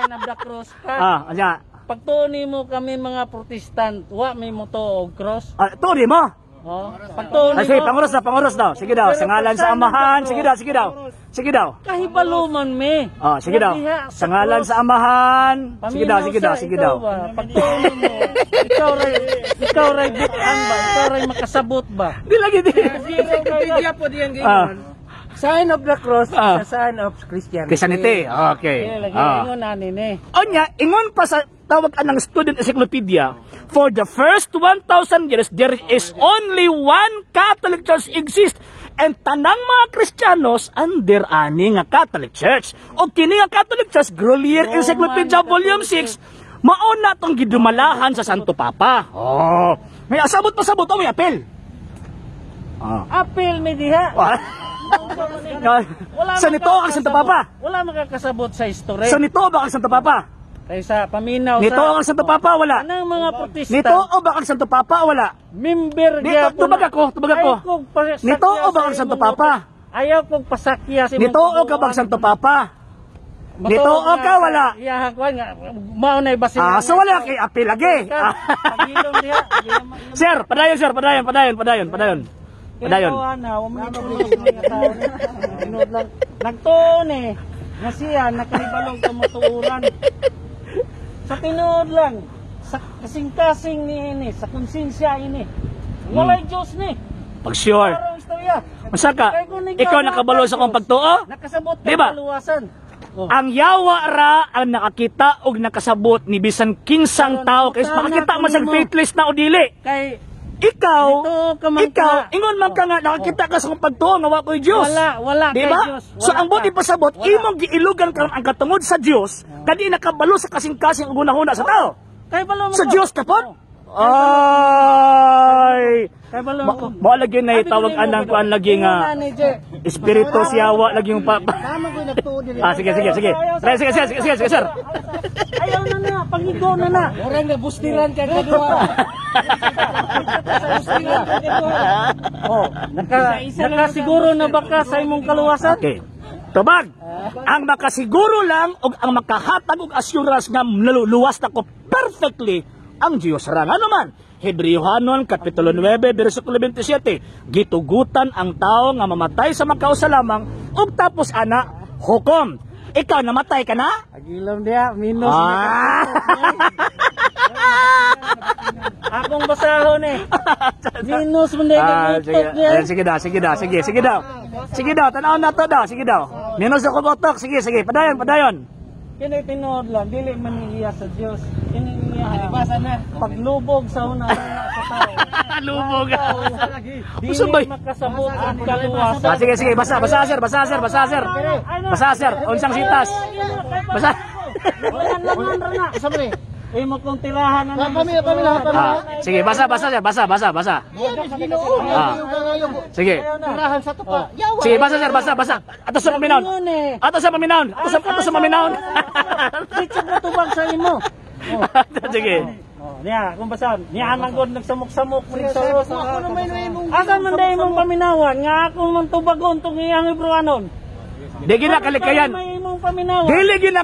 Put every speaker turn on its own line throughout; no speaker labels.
Sign of the cross ka.
Anya.
Pagtuon mo kami mga Protestant, wa may mo to og cross.
Tuon mo.
Oh, pagtuon mo.
Sige, panguros daw. Sige daw, sa ngalan sa Amahan. Sige daw. Sige daw.
Kahibaluman me.
Sige daw. Sa ngalan sa Amahan. Sige daw.
Pagtuon mo. Ikaw ray bukan ba? Ikaw ray makasabot ba?
Di lagi di.
Bigya po diyan gingon. Sign of the cross, sa sign of Christianity.
Christianity. Okay.
Ingon ani ni.
Onya, ingon pa sa tawag ng student encyclopedia, for the first 1,000 years, there is only one Catholic Church exist, and tanang mga Kristiyanos under ani nga Catholic Church. O kini nga Catholic Church, Grolier Encyclopedia Volume 6, mauna tong gidumalahan sa Santo Papa. May asabot may apel.
Apel mi diha.
Sa nito ang Santo Papa.
Wala makakasabot sa history.
Sa nito ba ang Santo Papa?
Kaysa paminaw
nito ang Santo Papa wala.
Anang mga Protestant.
Nito o ba ang Santo Papa wala?
Member
dito tubag ako. Nito o ba ang Santo Papa?
Ayaw kong pasakya si
nito o ka bang Santo Papa? Nito o ka wala?
Iya hakwan nga mao nay basin.
So wala kay apil lagi. Sir, padayon.
Nagtuon nga siya nakahibalong kamutuuran. Sa tinuod lang, sa kasing-kasing ni ini, sa konsensya ini. Walay Diyos ni.
Pag sure. Masaka, ikaw nakabalo sa kong pagtuo?
Nakasabot
diba?
Kaluwasan.
Ang yawa ra ang nakakita og nakasabot ni bisan kinsang tao kay makakita mo sa faithless na o dili.
Kay
ikaw, ingon man ka nga, nakakita ka sa kong pagtuo, nga wako'y Diyos.
Wala
diba?
kay Diyos.
So, ang buti pasabot, imong giilugan ka ang katungod sa Diyos, kadi nakabalo sa kasing-kasing ang gunahuna sa tao. Sa Diyos kapot? Ay! Mo lagi na itawag anang kuan lagi nga espiritu siyawa lagi yung papa. Sige, sir.
Ayaw na, pagigo na. Orang na bustiran ka kadua. Nakasiguro na ba ka sa imong kaluwasan?
Okay. Tubag, ang makasiguro lang o ang makahatag og assurance nga luwas na ko perfectly ang Diyos ra. Ano man? Hebreohanon, Kapitulo 9, versikulo 27. Gitugutan ang tao nga mamatay sa makausa lamang ug tapos ana, hukom. Ikaw, namatay ka na?
Agilam dia, minus na. Akong basahon minus mo na
Sige daw, tanaw na to daw, sige daw. Minus ako botok, sige, padayon.
Kini tinuod lang, dili man niya sa Dios. Kini niya basa na paglubog sa una sa tao.
Lubog.
Dili makasabot ang kaluwasan.
Sige, basa sir. Unsang sitas. Basa.
Laman ra na. Sabi. Mo kong tirahan na.
Sige, basa. Sige.
Tirahan sa tupa.
Sige, basa sir, basa. Ato sa paminaon.
Dito mo tubag sa imo.
Sige.
Niya, kung basahan. Niya nang god nagsamok-samok mo sa oras. Asa man day mong paminawan nga ako man tubagon tong iyang Hebrewanon.
Dili gina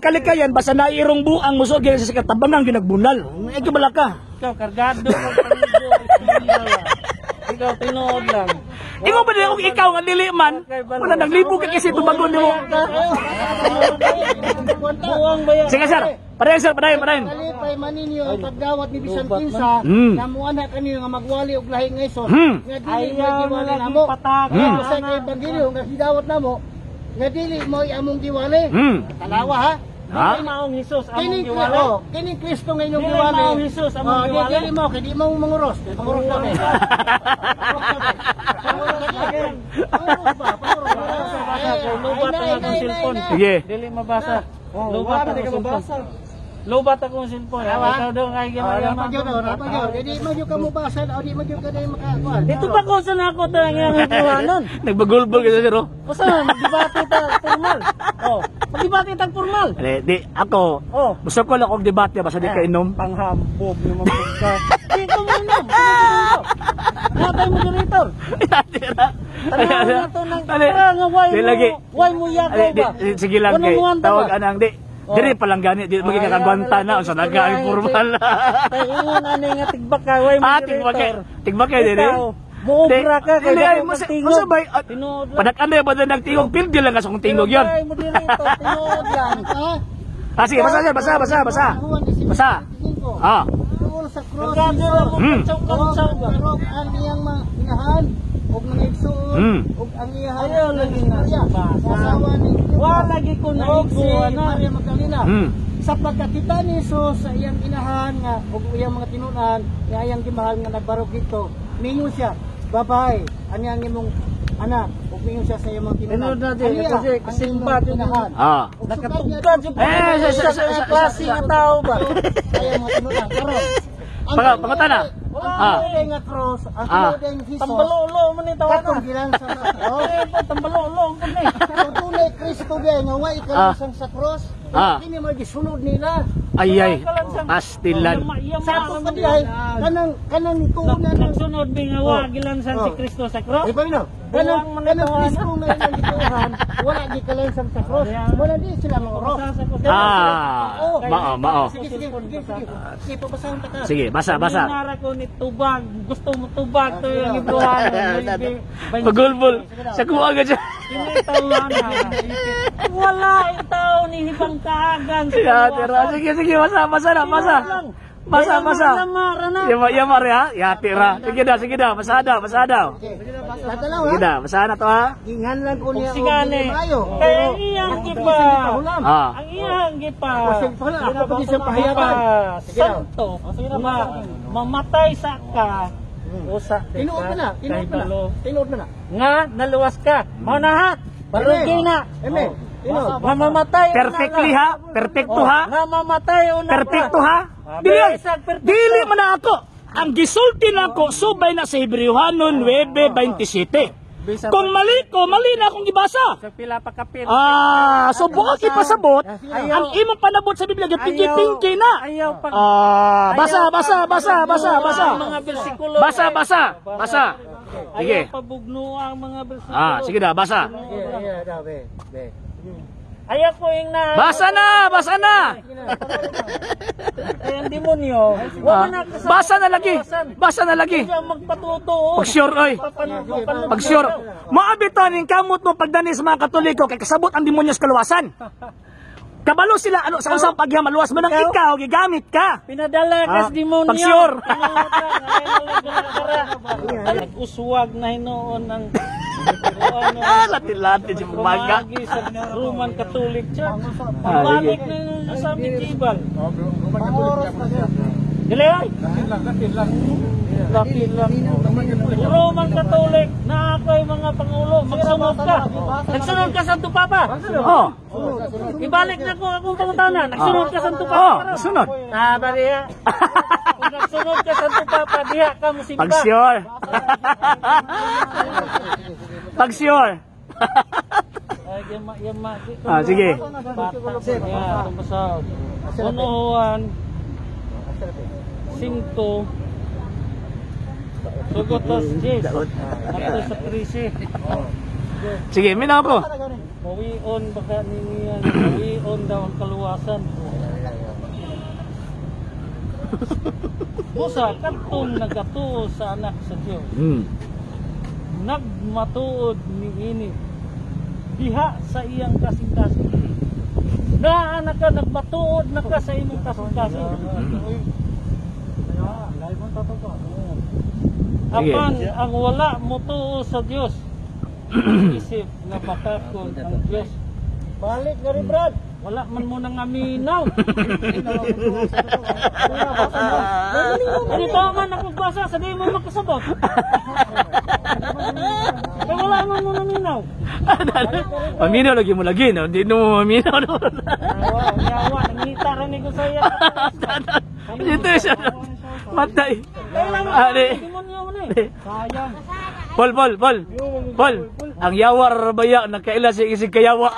kalikayan basta nairong buang muso gina sa katabangang ginagbunal. Ay kabala ka.
Ikaw kargado mo ikaw tinuod lang.
Ikaw ba kung ikaw nga dili man? Wala naglibog ka kasi tubagon nimo. Sige sir. Padayon.
Kalipay maninyo ang pagdawat ni bisan kinsa na muana kaniyo nga magwali og lahi nga ison. Nga dili mo giwali namo. Sa kay Evangelyo nga gidawat namo. Nga dili mo among giwali. Talawa ha.
Dili maong Hesus among giwali.
Kining Kristo nga inyong giwali.
Dili maong Hesus among giwali.
Dili mo kay di mo manguros. Manguros kami.
Lubat ang akong cellphone.
Sige.
Dili mabasa. Lubat ang akong cellphone. Lubat akong cellphone. Ikaw daw nga
Rapagyod. Di mo ka mo basa o di mo ka dai makakuan.
Dito pa ko sa nako ta nga Hebrewanon.
Nagbagulbol ka sir.
Usa magdebate ta formal. Magdebate ta formal.
Di ako. Gusto ko lang og debate basta di ka inom.
Panghambog ni mga Di ko mo inom. Natay moderator. Why mo yako ba?
Sige lang kay tawag anang di. Diri palang gani, di maging kakagwanta na, sa naga informal.
Taingon ani nga tigbakay, way
Tigbakay diri.
Muobra ka kay
Dili,
tingog.
masabay,
Tinuod lang.
padak ba ba na nagtingog, pildi lang kasong tingog yun.
Ay, mo dili ito, tinuod lang.
Sige, basa. Basa. Ah.
Tuol sa cross.
Kagado lang mo
Hmm.
katsaw-katsaw ba?
Pero ang iyang mga inahan, ug mga igsuon, ug ang iyahan.
Ayaw lagi na
Sa asawa ni
Wa lagi ko na
og si
iko ana.
Maria Magdalena. Sa pagkakita ni Jesus sa iyang inahan nga ug iyang mga tinunan, nga iyang gimahal nga nagbarog dito, mingon siya, babae, ani ang imong anak, ug mingon siya sa iyang mga tinunan.
Tinuod na din,
Aniya
kasi
ang
kasimba
imong
din
inahan.
Ah.
Ug
Nakatugtad yung
sa
klase nga tao ba?
Kaya mga tinunan. Karon,
Pangutana.
ang nga cross, ang tinudan ni Jesus,
Tambalolo man ni tawanan.
katong gilansang sa cross.
Tambalolo ko ni.
Kung tunay Kristo din nga way ikalansang sa cross, kini mo gisunod nila.
Ay. Pastilan.
Sa ako pa dihay, kanang tunan ng
Sunod bi nga wa gilansan si Kristo sa cross.
Ay, paminaw. Kanang Kristo nga ilang gituhan, wala di kalansang sa cross. Wala di sila mga cross.
Mao.
Sige, pabasahon ta ka.
Sige, basa.
Nara ko ni tubag. Gusto mo tubag to yung ibruhan.
Pagulbol. Sa kuha ka dyan.
Tinitawan na. Wala yung tao ni Hibang Kaagan.
Sige, basa. Yamar ya. Yati ra. Sige na. Basa daw.
Tatanaw
Sige na, basa na to ha.
Gingan lang ko niya
Si Gane. Kaya ang iyang gipa. Ang iyang gipa.
Ako pa di siyang pahayagan.
Santo. Nga mamatay sa ka. O sa
Tinuod na.
Nga naluwas ka. Mao na ha. Balugi na.
Amen. Tinuod.
Nga mamatay.
Perfectly ha. Perfecto ha.
Nga mamatay una.
Perfecto ha. Dili man na ako. Ang gisulti na ako, subay na sa Hebrewhanon 9:27. Kung mali na akong ibasa.
Sa pila pa kapit.
So buka pasabot, ang imong panabot sa Biblia, pinky na.
Ayaw pag
Basa.
mga bersikulo.
Basa. Sige.
Ayaw pabugno ang mga bersikulo.
Sige na, basa.
Ayaw ko yung na.
Basa na.
Kaya ang demonyo.
Basa na lagi.
Kaya magpatuto.
Pag-sure, oy. Pag-sure. Maabitan yung kamot mo pagdani sa mga Katoliko kay kasabot ang demonyo sa kaluwasan. Kabalo sila sa usang pagyamaluwas mo nang ikaw gigamit ka.
Pinadala ka sa demonyo.
Pag-sure.
Nag-uswag na hinoon ng
Lati-lati si Pumaga.
pamagi sa Roman Catholic Church. Balik na yung sa Bikibal. Dili ay? Lapit lang. Roman Catholic na ako'y mga pangulo. Magsunod ka. Nagsunod ka sa Tupapa. Ibalik na ko akong pangutanan. Nagsunod ka sa Tupapa.
Sunod.
Bariya. Kung nagsunod ka sa Tupapa, diha ka musimba.
Pag-sure. Pag-sure. Sige.
Unuan. Sinto. Sugotos, Jis. Ato sa krisi.
Sige, minaw ko.
Mawion baka niniyan. Mawion daw ang kaluwasan. Busa, katong nagatuo sa anak sa Diyos. Nagmatuod ni ini. Diha sa iyang kasing-kasing. Na anak ka, nagmatuod na ka sa imong kasing-kasing. Apan ang wala mo tuo sa Diyos. Isip nga makakon ang Diyos. Balik na rin, Brad. Wala man mo nang aminaw. Dito man ako basa, sabi mo makasabot. Kaya wala man mo nang aminaw.
Paminaw lagi mo lagi, no? Hindi mo maminaw.
Yawa, nangita rin ko sa iya.
Dito siya. Matay.
Sayang.
Paul. Ang yawar baya, nagkaila si isig kayawa.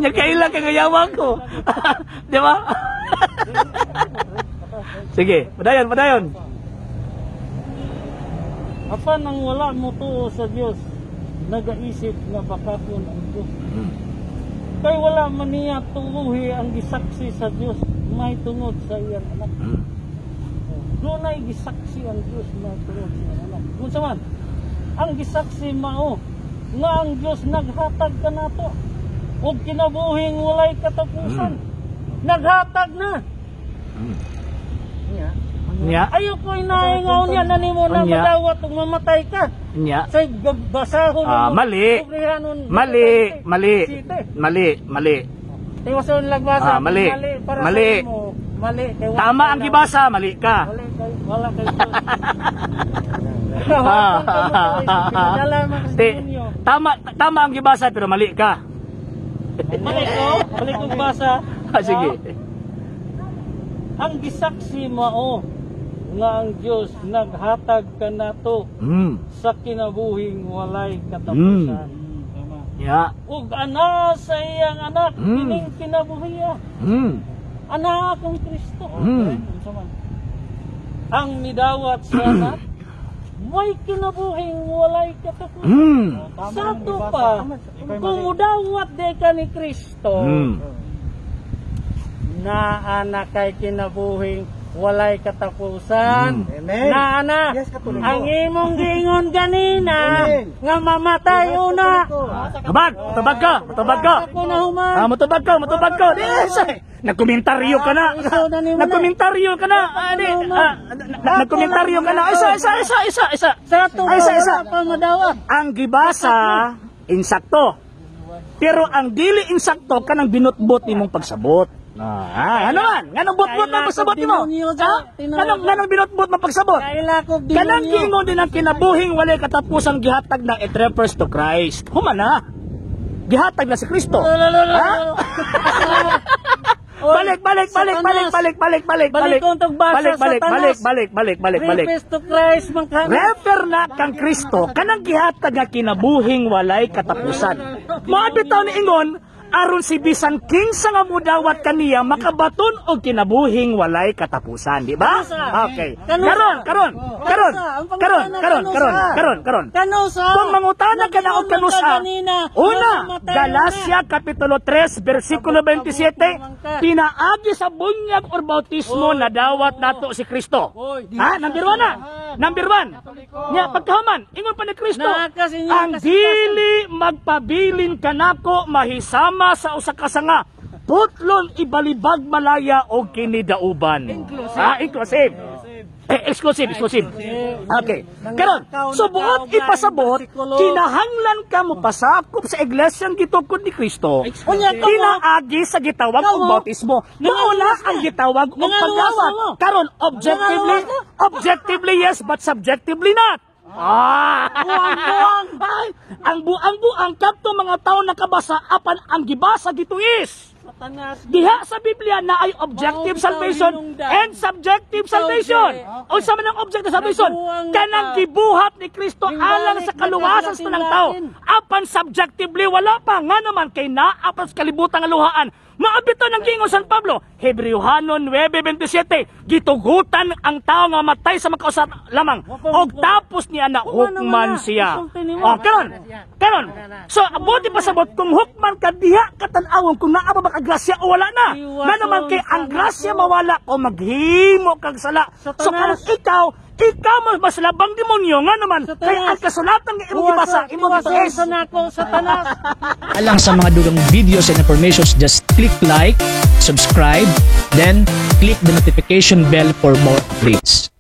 Nagkaila ka kayawa ko. Di ba? Sige, padayon.
Apan ang wala mo tuo sa Diyos, nagaisip nga baka kun ang Diyos. Kay wala man niya tuuhi ang gisaksi sa Diyos, may tungod sa iyang anak. Doon ay gisaksi ang Diyos, may tungod sa iyang anak. Kung saman, ang gisaksi mao, nga ang Diyos naghatag ka na to, o kinabuhing walay katapusan. Naghatag na.
Nya.
Ayoko inaingaw niya na nimo na madawat ug mamatay ka.
Nya.
Say basahon mo.
Mali. Mali.
Tiwason lagbasa.
Mali.
Para
Mali.
sa imo. Mali.
Tama ang gibasa, mali ka.
Mali kay wala kay
Tama ang gibasa pero mali ka.
Mali ko basa.
Sige.
Ang gisaksi mao nga ang Dios naghatag kanato sa kinabuhing walay katapusan.
Ya.
Ug ana sa iyang anak kining kinabuhiya. Ana akong Kristo. Ang midawat sa anak may kinabuhing walay katapusan. Sa to pa kung mudawat de ka ni Kristo na anak kay kinabuhing walay katapusan. Na ana ang imong giingon ganina nga mamatay una.
Matubag ka. Matubag ka. Nagkomentaryo ka na. Nagkomentaryo ka na. Isa. Ang gibasa insakto. Pero ang dili insakto kanang binutbot nimong pagsabot. Ano man? Nganong butbot man pagsabot mo? Nganong binutbot man pagsabot? Kanang giingon din ang kinabuhing walay katapusang gihatag na it refers to Christ. Humana. Gihatag na si Kristo. Balik.
Refers to Christ man ka.
Refer na kang Kristo kanang gihatag nga kinabuhing walay katapusan. Maabitaw ni ingon aron si bisan king sa nga mudawat kaniya makabaton og kinabuhing walay katapusan, di ba? Okay. Karon. Kung mangutana ka na og kanusa. Una, Galacia kapitulo 3 bersikulo 27, pinaagi sa bunyag or bautismo na dawat nato si Kristo. Number 1. Nya pagkahuman, ingon pa ni Kristo, ang dili magpabilin kanako mahisama sa usa ka sanga putlon ibalibag malaya og kinidauban. Inclusive. Exclusive. Okay. Karon, subuot ipasabot kinahanglan ka mo pasakop sa iglesyang gitukod ni Kristo. Pinaagi sa gitawag og bautismo. Mauna ang gitawag og pagdawat. Karon, objectively yes but subjectively not. Ang buang kadto mga tawo nakabasa apan ang gibasa dito is diha sa Biblia na ay objective salvation and subjective salvation. Unsa man ang objective salvation? Kanang gibuhat ni Kristo alang sa kaluwasan sa tanang tawo. Apan subjectively wala pa nga naman kay naapan sa kalibutan nga luhaan. Maabito ng gingon San Pablo, Hebrewhanon 9:27, gitugutan ang tao nga matay sa makausap lamang og tapos niya na hukman siya. Karon. So abuti pasabot kung hukman ka diha katan-awon kung naa ba grasya o wala na. Nga naman kay ang grasya mawala o maghimo kag sala. So karon ikaw mas labang demonyo nga naman kay ang kasulatan nga imong gibasa imong gituis Satanas.
Alang sa mga dugang videos and informations, just click like, subscribe, then click the notification bell for more updates.